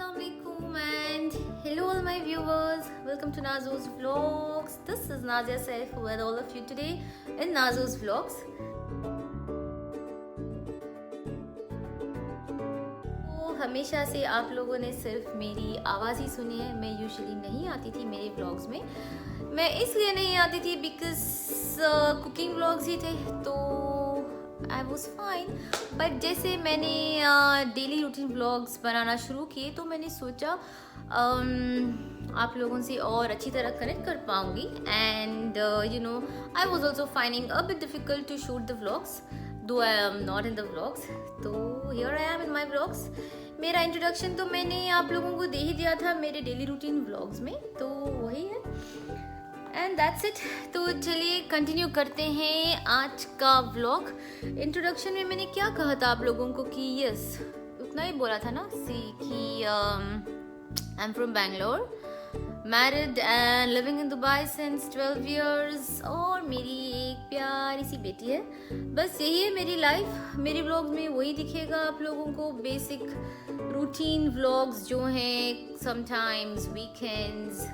Assalamualaikum and hello all my viewers. Welcome to Nazo's Vlogs. This is Nazia Saif with all of you today in Nazo's Vlogs. तो हमेशा से आप लोगों ने सिर्फ मेरी आवाज़ ही सुनी है. मैं यूजुअली नहीं आती थी मेरे व्लॉग्स में. मैं इसलिए नहीं आती थी बिकॉज कुकिंग व्लॉग्स ही थे तो आई वॉज फाइन. बट जैसे मैंने डेली रूटीन व्लॉग्स बनाना शुरू किए तो मैंने सोचा आप लोगों से और अच्छी तरह कनेक्ट कर पाऊँगी. And you know I was also finding a bit difficult to shoot the vlogs though I am not in the vlogs. तो here I am in my vlogs. मेरा इंट्रोडक्शन तो मैंने आप लोगों को दे ही दिया था मेरे डेली रूटीन व्लॉग्स में, तो वही है एंड दैट्स इट. तो चलिए कंटिन्यू करते हैं आज का व्लॉग. इंट्रोडक्शन में मैंने क्या कहा था आप लोगों को कि यस उतना ही बोला था ना कि I am from Bangalore, married and living in Dubai since 12 years और मेरी एक प्यारी सी बेटी है. बस यही है मेरी लाइफ. मेरे व्लॉग्स में वही दिखेगा आप लोगों को, बेसिक रूटीन व्लॉग्स जो हैं. समटाइम्स वीकेंड्स,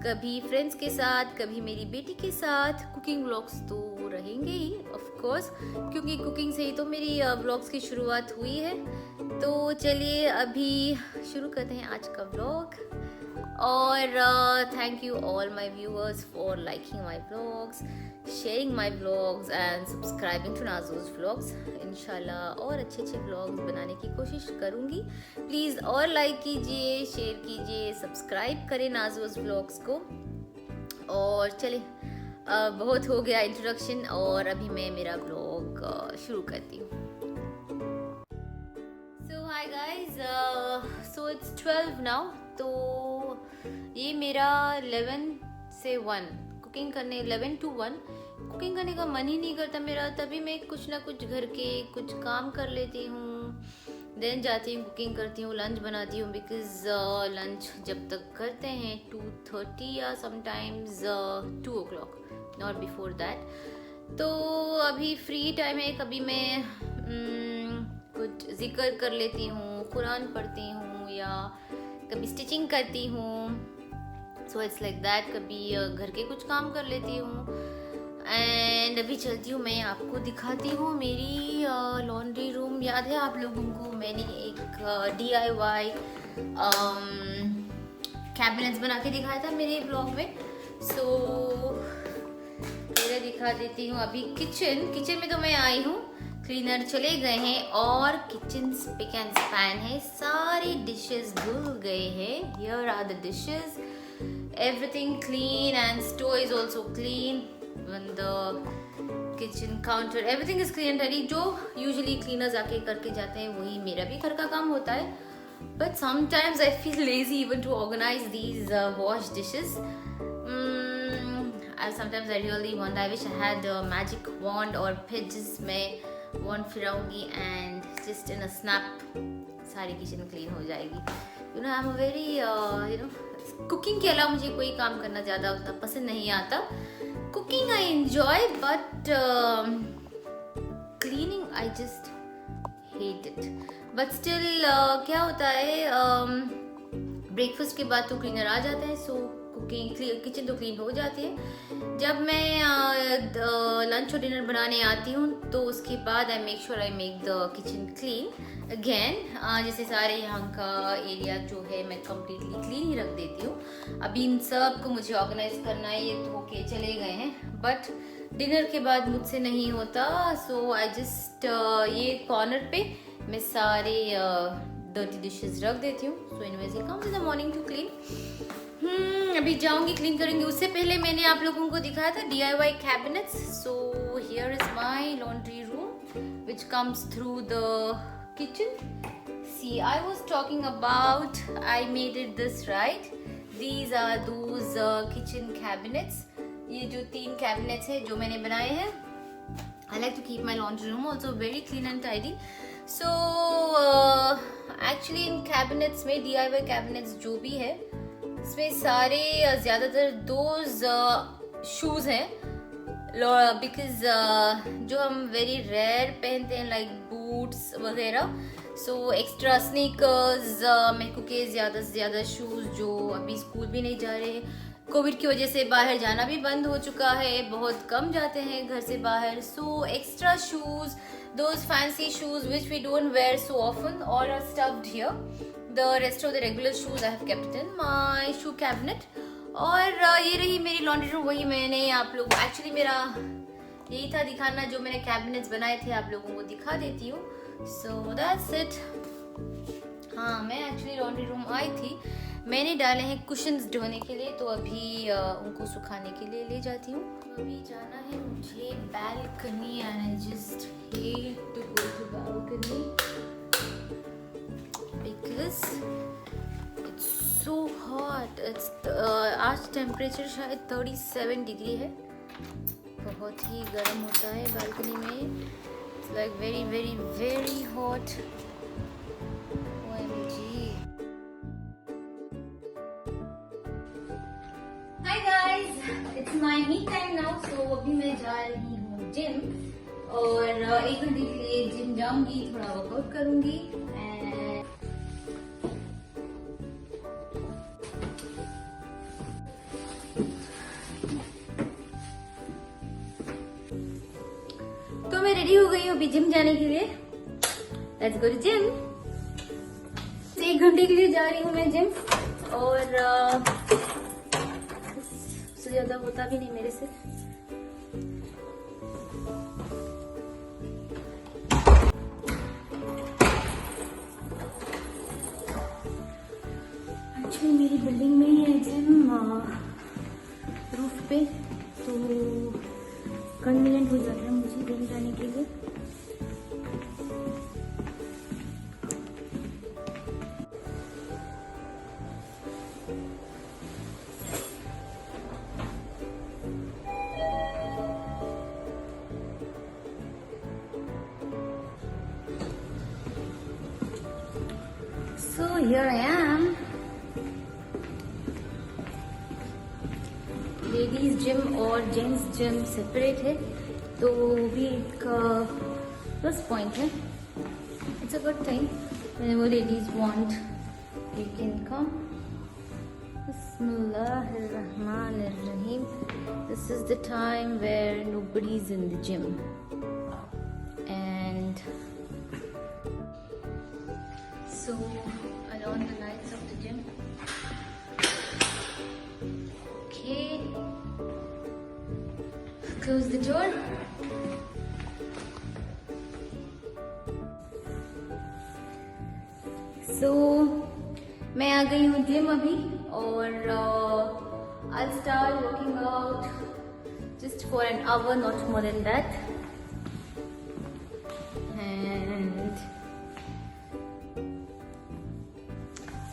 कभी फ्रेंड्स के साथ, कभी मेरी बेटी के साथ. कुकिंग व्लॉग्स तो रहेंगे ही ऑफ कोर्स, क्योंकि कुकिंग से ही तो मेरी व्लॉग्स की शुरुआत हुई है. तो चलिए अभी शुरू करते हैं आज का व्लॉग. और thank you all my viewers for liking my vlogs, sharing my vlogs and subscribing to Nazo's vlogs. इंशाल्लाह और अच्छे व्लॉग्स बनाने की कोशिश करूँगी. प्लीज़ और लाइक कीजिए, शेयर कीजिए, सब्सक्राइब करें नाज़ोज़ व्लॉग्स को. और चलिए बहुत हो गया इंट्रोडक्शन और अभी मैं मेरा व्लॉग शुरू करती हूँ. So hi guys, so it's 12 now. तो ये मेरा 11 से 1 कुकिंग करने, 11 to 1 कुकिंग करने का मन ही नहीं करता मेरा. तभी मैं कुछ ना कुछ घर के कुछ काम कर लेती हूँ, देन जाती हूँ कुकिंग करती हूँ, लंच बनाती हूँ. बिकॉज लंच जब तक करते हैं 2:30 या sometimes 2 o'clock, not before that. तो अभी फ्री टाइम है, कभी मैं कुछ जिक्र कर लेती हूँ, कुरान पढ़ती हूँ या कभी स्टिचिंग करती हूँ. So it's like that. कभी घर के कुछ काम कर लेती हूँ. एंड अभी चलती हूँ, मैं आपको दिखाती हूँ मेरी लॉन्ड्री रूम. याद है आप लोगों को मैंने एक DIY कैबिनेट्स बना के दिखाया था मेरे ब्लॉग में. सो मेरा दिखा देती हूँ. अभी किचन में तो मैं आई हूँ, क्लीनर चले गए हैं और किचन स्पिक एंड स्पैन है. सारे डिशेस धुल गए हैं. Here are the dishes, everything clean and store is also clean. When the kitchen counter everything is clean and ready. जो usually cleaners आके करके जाते हैं वही मेरा भी घर का काम होता है. But sometimes I feel lazy even to organize these wash dishes. Sometimes I really want, I wish I had a magic wand or page जिसमें wand फिराऊंगी and just in a snap सारी किचन क्लीन हो जाएगी. You know I'm a very you know cooking के अलावा मुझे कोई काम करना ज़्यादा उतना पसंद नहीं आता. Cooking I enjoy but cleaning I just hate it. But still क्या होता है, ब्रेकफास्ट के बाद तो क्लीनर आ जाते हैं. सो कुकिंग किचन तो क्लीन हो जाती है. जब मैं लंच और डिनर बनाने आती हूँ तो उसके बाद I make sure I make the kitchen clean again. जैसे सारे यहाँ का एरिया जो है मैं कम्प्लीटली क्लीन ही रख देती हूँ. अभी इन सब को मुझे ऑर्गेनाइज करना है. ये धो के चले गए हैं बट डिनर के बाद मुझसे नहीं होता. सो आई जस्ट ये कॉर्नर पे मैं सारे डर्टी डिशेस रख देती हूँ. So anyways he comes in the morning to clean. अभी जाऊंगी क्लीन करेंगे. उससे पहले मैंने आप लोगों को दिखाया था DIY cabinets. So here is my laundry room which comes through the kitchen. See, I was talking about, I made it this right. These are those kitchen cabinets. ये जो 3 cabinets है जो मैंने बनाए हैं. I like to keep my laundry room also very clean and tidy. So actually in cabinets में DIY cabinets जो भी है इसमें सारे ज़्यादातर दो शूज़ हैं. बिकॉज जो हम वेरी रेयर पहनते हैं लाइक बूट बूट्स वगैरह। सो एक्स्ट्रा स्नीकर्स, मेरे को के ज़्यादा से ज़्यादा शूज़, जो अभी स्कूल भी नहीं जा रहे, कोविड की वजह से बाहर जाना भी बंद हो चुका है, बहुत कम जाते हैं घर से बाहर। So extra shoes, those fancy shoes which we don't wear so often, all are stuffed here. The rest of the regular shoes I have kept it in my shoe cabinet. और ये रही मेरी लॉन्ड्री रूम। वही मैंने आप लोगों को, actually मेरा यही था दिखाना, जो मैंने कैबिनेट्स बनाए थे आप लोगों को दिखा देती हूँ। So that's it. हाँ, मैं एक्चुअली लॉन्ड्री रूम आई थी, मैंने डाले हैं कुशन्स धोने के लिए, तो अभी उनको सुखाने के लिए ले जाती हूँ। अभी जाना है मुझे balcony, and I just hate to go to balcony because it's so hot. आज टेम्परेचर शायद 37 डिग्री है, बहुत ही गर्म होता है बालकनी में। It's like very very very hot. It's my me time now. So अभी मैं जा रही हूँ जिम, और 1 घंटे के लिए जिम जाऊंगी, थोड़ा वर्कआउट करूंगी। तो मैं रेडी हो गई हूँ अभी जिम जाने के लिए। Let's go to gym. 1 घंटे के लिए जा रही हूँ मैं जिम, और ज्यादा होता भी नहीं मेरे से। एक्चुअली मेरी बिल्डिंग में ही है जिम, रूफ पे, तो कन्वीनियंट हो जाता है मुझे जिम जाने के लिए। So here I am. Ladies gym और जेंट्स जिम सेपरेट है, तो वो भी एक प्लस पॉइंट है। It's a good thing. Whenever ladies want, you can come. Bismillahirrahmanirrahim. This is the time where nobody's in the gym, and so I on the lights of the gym. Okay, close the door. So मैं आ गई हूँ gym अभी, और I'll start working out just for an hour, not more than that. And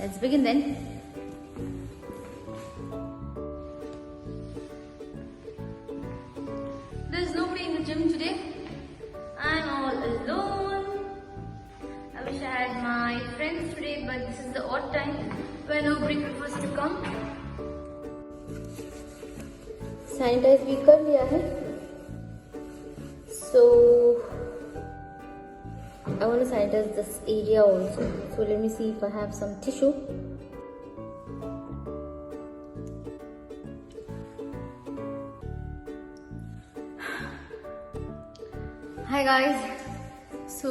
let's begin then. There's nobody in the gym today. I'm all alone. I wish I had my friends today, but this is the odd time when nobody prefers to come. Sanitize भी कर लिया है. So I want to sanitize this area also. So let me see if I have some tissue. Hi guys. So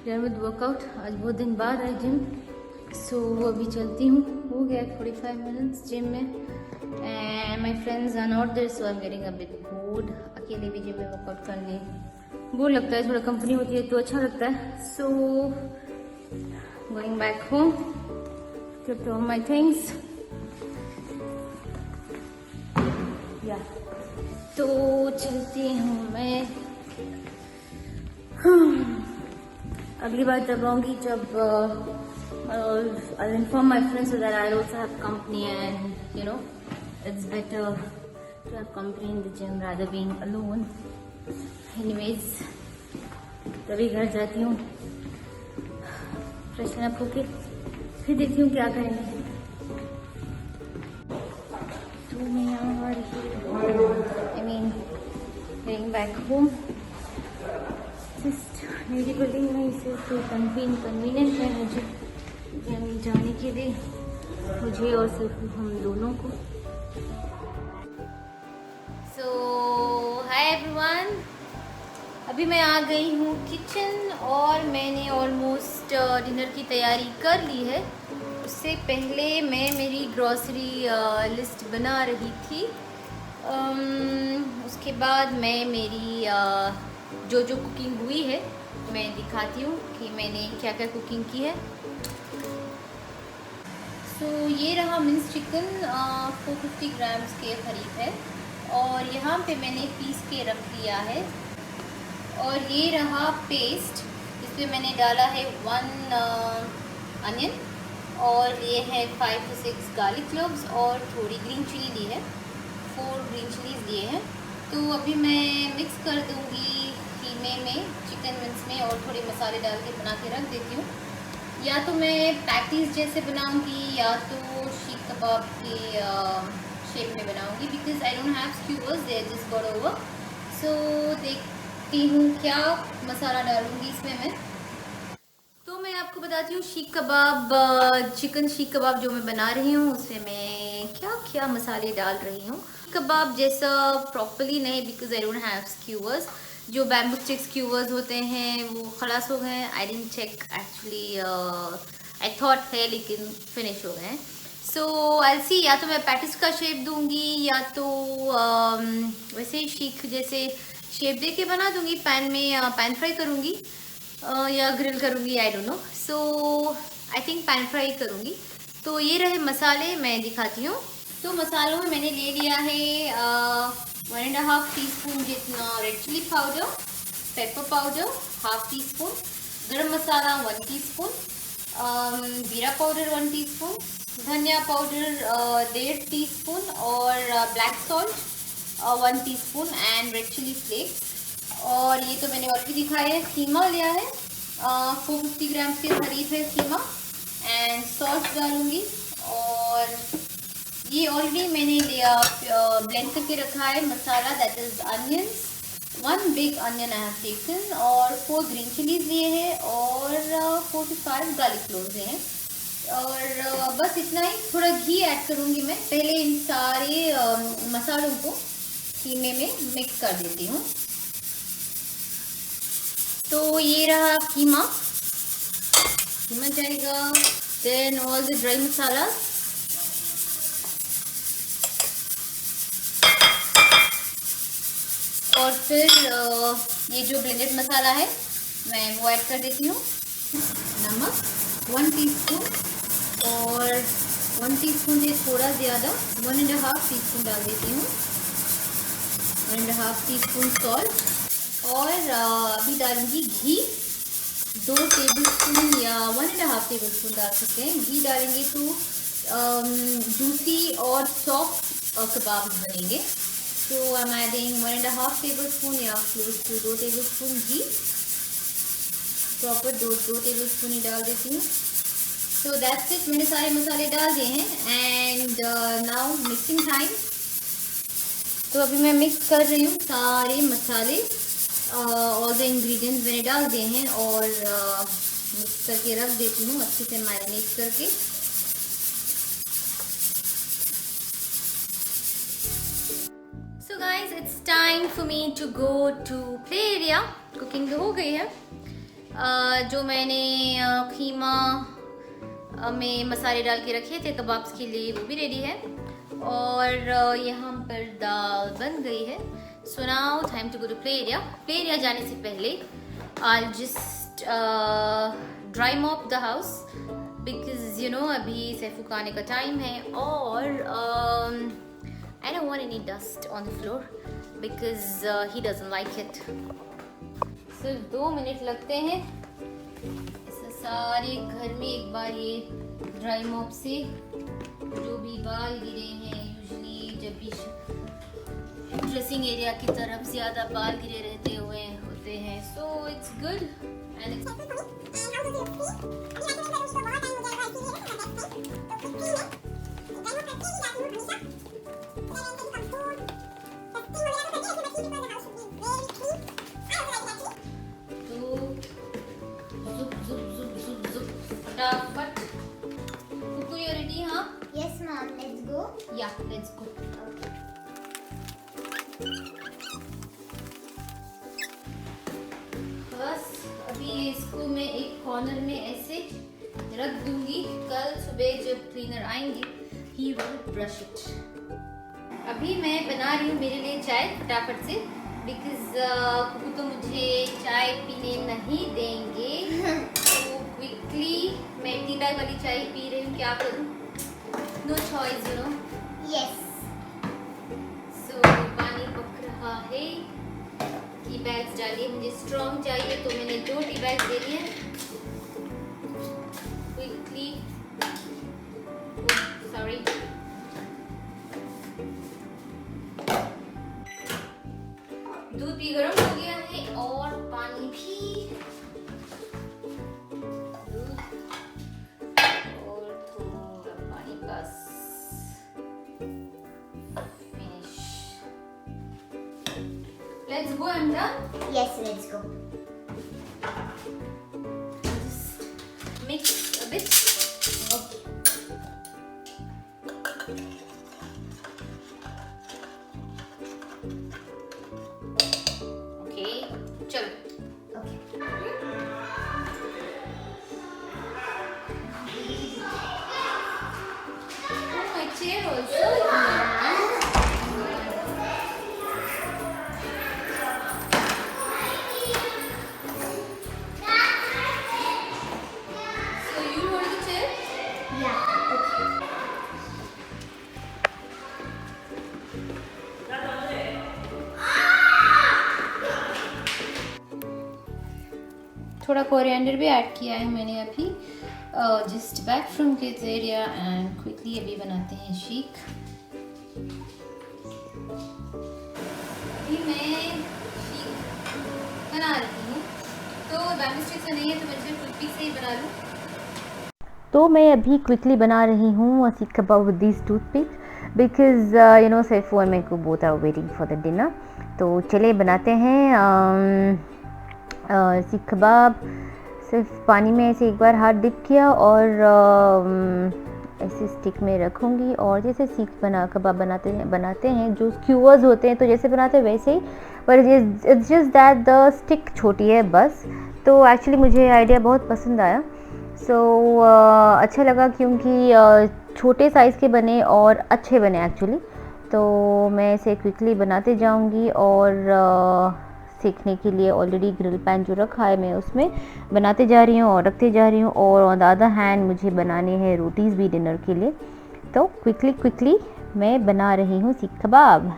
done with workout. आज बहुत दिन बाद आई gym. So अभी चलती हूँ. हो गया 45 minutes जिम में. And my friends are not there, so I'm getting a bit bored. अकेले भी जिम में वर्कआउट करने बोर लगता है, थोड़ा कंपनी होती है तो अच्छा लगता है. So going back home, kept all my things. Yeah. तो चलती हूँ मैं. अगली बार जब आऊँगी, जब I'll inform my friends so that I also have company, and you know it's better to have company in the gym rather being alone. Anyways, तभी घर जाती हूँ, फ्रेशन अप होके फिर देखती हूँ क्या करेंगे. तो मैं यहाँ आ रही हूँ, I mean getting back home. Just मेरी बिल्डिंग में इसे कन्वीनियंट है मुझे जाने के लिए, मुझे और सिर्फ हम दोनों को। सो हाय एवरीवन, अभी मैं आ गई हूँ किचन और मैंने ऑलमोस्ट डिनर की तैयारी कर ली है। उससे पहले मैं मेरी ग्रॉसरी लिस्ट बना रही थी। उसके बाद मैं मेरी जो कुकिंग हुई है मैं दिखाती हूँ कि मैंने क्या क्या कुकिंग की है। तो ये रहा मिन्स चिकन 450 ग्राम्स के करीब है और यहाँ पे मैंने पीस के रख लिया है। और ये रहा पेस्ट, इसमें मैंने डाला है 1 अनियन और ये है 5 to 6 गार्लिक क्लोव्स और थोड़ी ग्रीन चिली ली है, 4 ग्रीन चिलीज लिए हैं। तो अभी मैं मिक्स कर दूँगी कीमे में, चिकन मिन्स में, और थोड़े मसाले डाल के बना के रख देती हूँ। या तो मैं पैटीज जैसे बनाऊँगी या तो शीख कबाब के शेप में बनाऊँगी, because I don't have skewers, they just got over. So देखती हूँ क्या मसाला डालूँगी इसमें मैं। तो मैं आपको बताती हूँ शीख कबाब, चिकन शीख कबाब जो मैं बना रही हूँ उसमें मैं क्या क्या मसाले डाल रही हूँ। कबाब जैसा प्रॉपरली नहीं, because I don't have skewers. जो बैम्बू स्टिक स्क्यूवर्स होते हैं वो खलास हो गए, I didn't check actually, I thought है लेकिन फिनिश हो गए। सो आई सी, या तो मैं पैटिस का शेप दूंगी या तो वैसे ही शीख जैसे शेप दे के बना दूंगी पैन में, पैन फ्राई करूंगी या ग्रिल करूंगी, I don't know. So I think pan fry करूंगी। तो ये रहे मसाले, मैं दिखाती हूँ। तो मसालों में मैंने ले लिया है 1.5 टीस्पून जितना red chilli powder, pepper powder ½ teaspoon, garam masala 1 teaspoon, जीरा पाउडर 1 टीस्पून, धनिया पाउडर 1.5 टीस्पून और black salt 1 teaspoon and red chilli flakes. और ये तो मैंने ऑलरेडी दिखाया है। कीमा लिया है 450 ग्राम के करीब है कीमा, एंड सॉस डालूंगी। और ये ऑलरेडी मैंने लिया ब्लेंड करके रखा है मसाला, that is onions, 1 big onion I have taken, और 4 ग्रीन चिलीज लिए हैं और 4 to 5 गार्लिक क्लोव्स हैं। और बस इतना ही। थोड़ा घी ऐड करूँगी मैं, पहले इन सारे मसालों को कीमे में मिक्स कर देती हूँ। तो ये रहा कीमा जाएगा, देन ऑल द ड्राई मसाला, और फिर ये जो ब्लेंडेड मसाला है मैं वो ऐड कर देती हूँ। नमक 1 टीस्पून और 1 टीस्पून से थोड़ा ज़्यादा 1.5 टीस्पून डाल देती हूँ, 1.5 टीस्पून सॉल्ट। और अभी डालूंगी घी 2 टेबलस्पून या 1.5 टेबलस्पून डाल सकते हैं। घी डालेंगे तो जूसी और सॉफ्ट कबाब बनेंगे। So I'm adding 1.5 tablespoon या close to 2 tablespoon ghee, proper 2 tablespoon ही डाल देती हूँ। So that's it, मैंने सारे मसाले डाल दिए हैं एंड नाउ मिक्सिंग टाइम। तो अभी मैं मिक्स कर रही हूँ सारे मसाले, ऑल द इंग्रेडिएंट्स मैंने डाल दिए हैं और मिक्स करके रख देती हूँ अच्छे से मैरिनेट करके। Guys, it's time for me to go to play area. Cooking तो हो गई है। जो मैंने कीमा में मसाले डाल के रखे थे कबाब्स के लिए वो भी रेडी है और यहाँ पर दाल बन गई है। So now time to go to play area. Play area जाने से पहले I'll just dry mop the house because you know अभी सैफू का आने का टाइम है और I don't want any dust on the floor because he doesn't like it. सिर्फ 2 मिनट लगते हैं इसे सारे घर में एक बार ये ड्राई मॉप से जो भी बाल गिरे हैं, यूजुअली जब भी ड्रेसिंग एरिया की तरफ ज़्यादा बाल गिरे रहते हुए होते हैं, so it's good and let's go. बस अभी इसको मैं एक कॉर्नर में ऐसे रख दूंगी, कल सुबह जब क्लीनर आएंगे ही विल ब्रश इट। अभी मैं बना रही हूँ मेरे लिए चाय फटाफट से, बिकॉज कुकू तो मुझे चाय पीने नहीं देंगे। तो क्विकली मैं टी बैग वाली चाय पी रही हूँ, क्या करूँ, no choice you know. Yes, so पानी पक रहा है, टी बैग्स डालिए, मुझे स्ट्रॉन्ग चाहिए तो मैंने 2 टी बैग्स ले लिए क्विकली। सॉरी, दूध भी गर्म हो गया है और पानी भी, और थोड़ा पानी बस, finish. Let's go, I am done. Yes, let's go. Just mix a bit. Okay. Okay, चलो। Okay. Oh, my chair also. So you hold the chair. Yeah. Okay. थोड़ा कोरिएंडर भी ऐड किया है मैंने अभी, just back from kids area, and quickly अभी बनाते हैं शीक। अभी मैं शीक बना रही हूँ, तो बैम्बू स्टिक से नहीं है तो मैं सिर्फ टूथपिक से ही बना लूँ। तो मैं अभी क्विकली बना रही हूँ seekh kebab with this toothpick, because you know Saifu और मेरे को both are waiting for the dinner. तो चले बनाते हैं सीख कबाब। सिर्फ पानी में ऐसे एक बार हाथ डिप किया और ऐसे स्टिक में रखूँगी, और जैसे सीख कबाब बनाते हैं जो स्क्यूअर्स होते हैं तो जैसे बनाते हैं वैसे ही, पर it's just that the stick छोटी है बस। तो एक्चुअली मुझे आइडिया बहुत पसंद आया, सो अच्छा लगा, क्योंकि छोटे साइज़ के बने और अच्छे बने एक्चुअली। तो मैं इसे क्विकली बनाते जाऊंगी, और सीखने के लिए ऑलरेडी ग्रिल पैन जो रखा है मैं उसमें बनाते जा रही हूँ और रखते जा रही हूँ, और ऑन द अदर हैंड मुझे बनाने हैं रोटीज़ भी डिनर के लिए। तो क्विकली मैं बना रही हूँ सीख कबाब।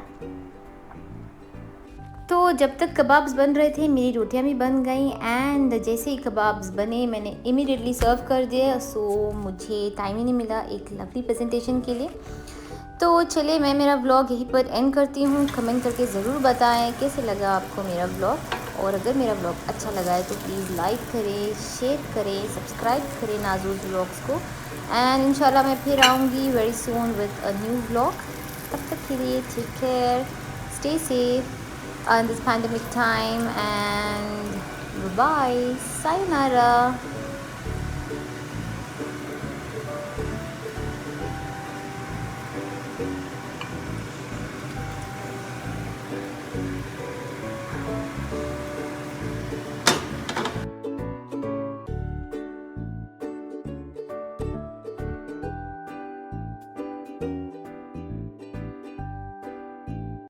तो जब तक कबाब्स बन रहे थे मेरी रोटियां भी बन गई, एंड जैसे ही कबाब्स बने मैंने इमीडिएटली सर्व कर दिया। सो मुझे टाइम ही नहीं मिला एक लवली प्रेजेंटेशन के लिए। तो चलिए मैं मेरा व्लॉग यहीं पर एंड करती हूँ। कमेंट करके ज़रूर बताएं कैसे लगा आपको मेरा व्लॉग, और अगर मेरा व्लॉग अच्छा लगा है तो प्लीज़ लाइक करें, शेयर करें, सब्सक्राइब करें नाज़ूज़ व्लॉग्स को, एंड इंशाल्लाह मैं फिर आऊँगी very soon with a new vlog. तब तक के लिए take care, stay safe in this pandemic time, and bye bye, sayonara.